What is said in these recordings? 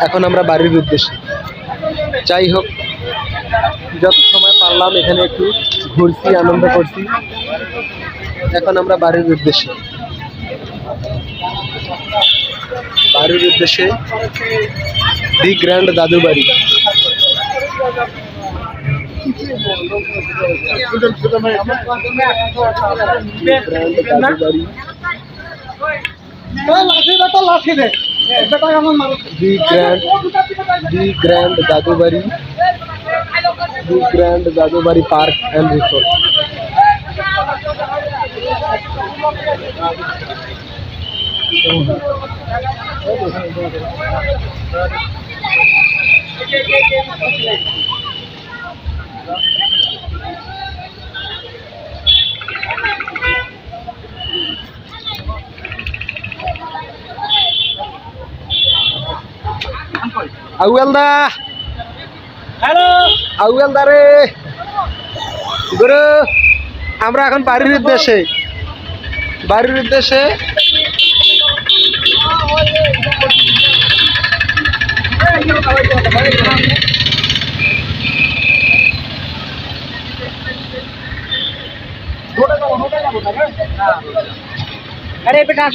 এখন আমরা বাড়ির উদ্দেশ্যে। যাই হোক, যত সময় পারলাম এখানে একটু ঘুরছি, আনন্দ করছি। এখন আমরা বাড়ির উদ্দেশ্যে দি গ্র্যান্ড দাদু বাড়ি। দি গ্র্যান্ড দাদুবাড়ি পার্ক অ্যান্ড রিসোর্ট। আউয়ালদা, হ্যালো আউয়ালদা রে গুরু, আমরা এখন বাড়ির উদ্দেশ্যে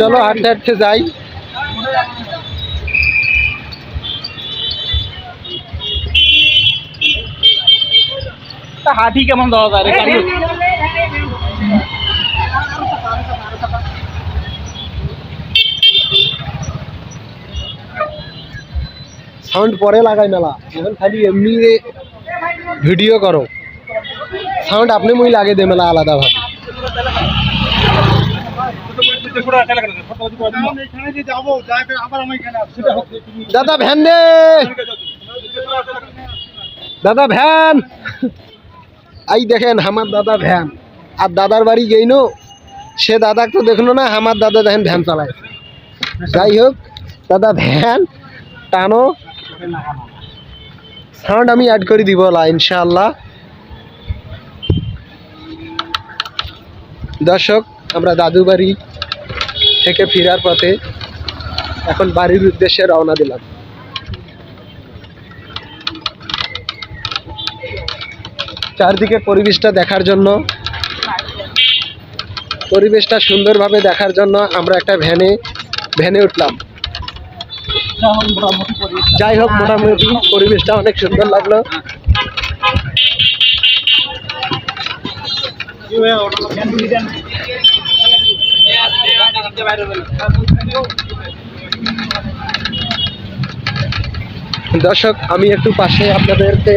চলো হাঁটতে হাঁটতে যাই। হাতি কেমন দেওয়া যায়? সাউন্ড পরে লাগাই মেলা, এখন খালি এমনি ভিডিও করো। সাউন্ড আপনি মই লাগে দে মেলা আলাদা ভাবে। দাদা ভ্যান দে, দাদা ভ্যান। আই দেখেন আমার দাদা ভ্যান, আর দাদার বাড়ি গেইনো, সে দাদাকে তো দেখলো না, আমার দাদা দেখেন ভ্যান চালায়। যাই হোক, দাদা ভ্যান টানো, সাউন্ড আমি অ্যাড করে দিব ইনশাআল্লাহ। দর্শক, আমরা দাদু বাড়ি থেকে ফেরার পথে এখন বাড়ির উদ্দেশ্যে রওনা দিলাম। চারদিকে পরিবেশটা দেখার জন্য, পরিবেশটা সুন্দরভাবে দেখার জন্য আমরা একটা ভ্যানে উঠলাম। যাই হোক, মোটামুটি পরিবেশটা অনেক সুন্দর লাগলো। দর্শক, আমি একটু পাশে আপনাদেরকে,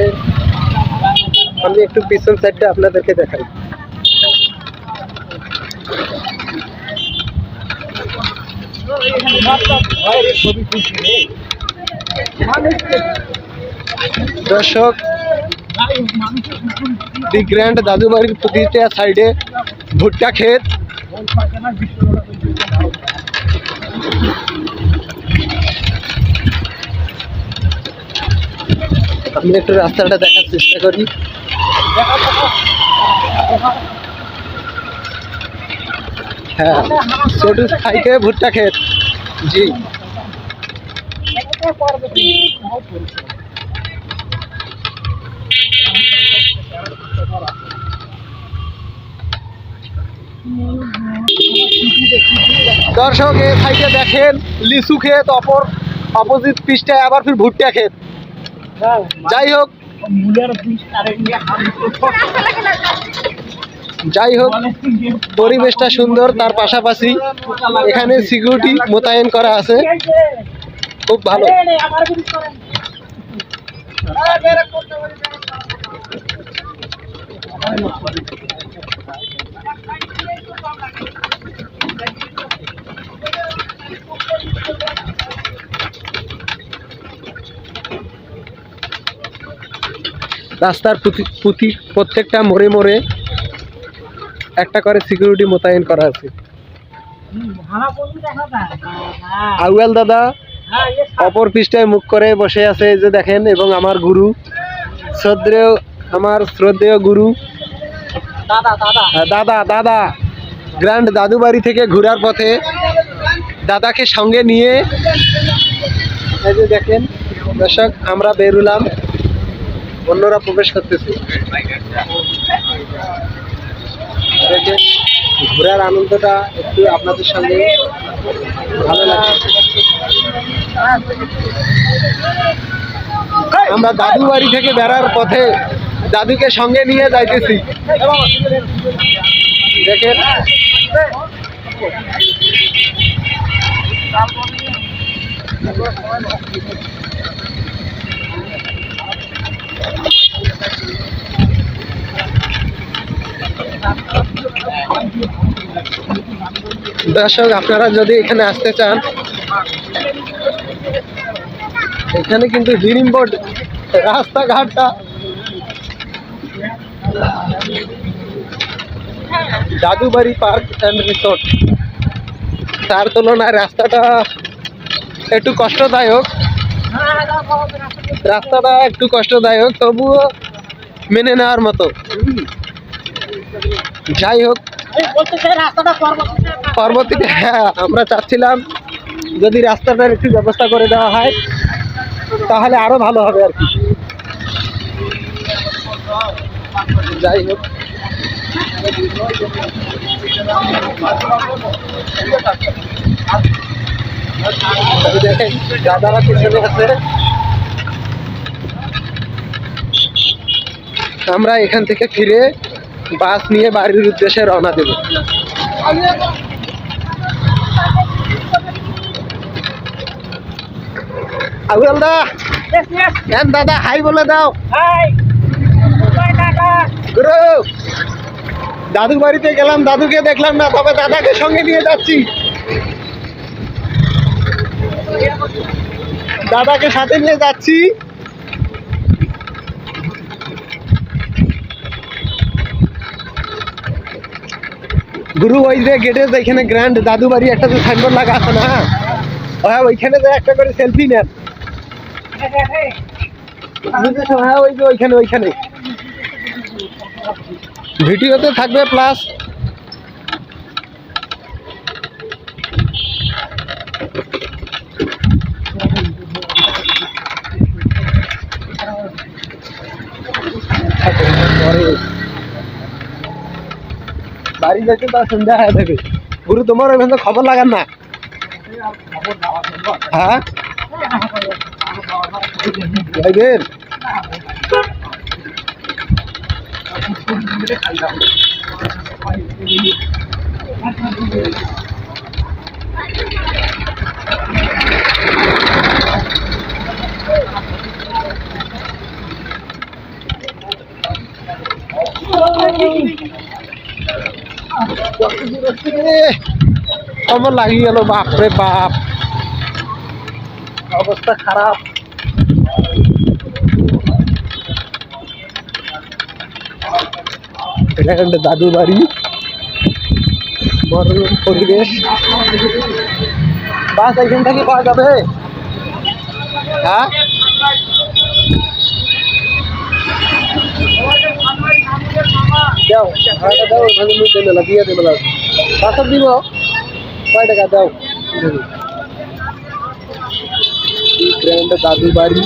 আমি একটু পিছন সাইডটা আপনাদেরকে দেখাই। দর্শক, দি গ্র্যান্ড দাদু বাড়ির প্রতিটা সাইডে ভুট্টা ক্ষেত। আমি একটু রাস্তাটা দেখার চেষ্টা করি। হ্যাঁ, ছোট সাইডে ভুট্টা ক্ষেত। জি, দর্শক, এই সাইডে দেখেন লিচু ক্ষেত, অপোজিট পিছটায় আবার ফির ভুট্টা ক্ষেত। যাই হোক, পরিবেশটা সুন্দর, তার পাশাপাশি এখানে সিকিউরিটি মোতায়েন করা আছে, খুব ভালো। রাস্তার প্রত্যেকটা মোড়ে মোড়ে একটা করে সিকিউরিটি মোতায়েন করা আছে। আউয়াল দাদা অপর পৃষ্ঠায় মুখ করে বসে আছে, এই যে দেখেন, এবং আমার গুরু, শ্রদ্ধেয় গুরু দাদা গ্র্যান্ড দাদু বাড়ি থেকে ঘোরার পথে দাদাকে সঙ্গে নিয়ে এই যে দেখেন দর্শক, আমরা বেরুলাম, অন্যরা প্রবেশ করতেছে। দেখেন ঘোরার আনন্দটা একটু আপনাদের সঙ্গে ভালো লাগছে। আমরা দাদু বাড়ি থেকে বেড়ার পথে দাদুকে সঙ্গে নিয়ে যাইতেছি। দেখেন দর্শক, আপনারা যদি এখানে আসতে চান, এখানে কিন্তু হিড়িম্বট রাস্তাঘাটটা দাদুবাড়ি পার্ক অ্যান্ড রিসোর্ট, তার তুলনায় রাস্তাটা একটু কষ্টদায়ক। রাস্তাটা একটু কষ্টদায়ক, তবুও মেনে নেওয়ার মতো। যাই হোক, পরবর্তীতে আমরা চাচ্ছিলাম যদি রাস্তাটার একটু ব্যবস্থা করে দেওয়া হয় তাহলে আরো ভালো হবে আর কি। যাই হোক, দেখেন দাদারা পিছনে আছে। আমরা এখান থেকে ফিরে বাস নিয়ে বাড়ির উদ্দেশ্যে রওনা দেব। আগুয়াল দা, দাদা হাই বলে দাও। গুরু, দাদু বাড়িতে গেলাম, দাদুকে দেখলাম না, তবে দাদাকে সঙ্গে নিয়ে যাচ্ছি। দাদাকে সাথে নিয়ে যাচ্ছি। গুরু, ওই যে গেটে এখানে গ্র্যান্ড দাদু বাড়ি একটা যে সাইনবোর্ড লাগা আছে না, হ্যাঁ ওইখানে যে একটা করে সেলফি নেন। হ্যাঁ ওই যে ওইখানে ওইখানে ভিডিওতে থাকবে প্লাস বাড়ি যাচ্ছে, তার সন্ধ্যা হয়ে থাকে। গুরু, তোমার ওইখানে খবর লাগান না? হ্যাঁ যাইবেন? খবর লাগিয়ে গেল, বাপরে বাপ, অবস্থা খারাপ। এটা একটা দাদু বাড়ি, মনোরম পরিবেশ। বাস এখান থেকে পাওয়া যাবে? হ্যাঁ দাও, ভাড়াটা দাও, ওখানে মেলা দিয়ে দেবে, বাসা দিব। কয় টাকা দাও? গ্র্যান্ড দাদু বাড়ি।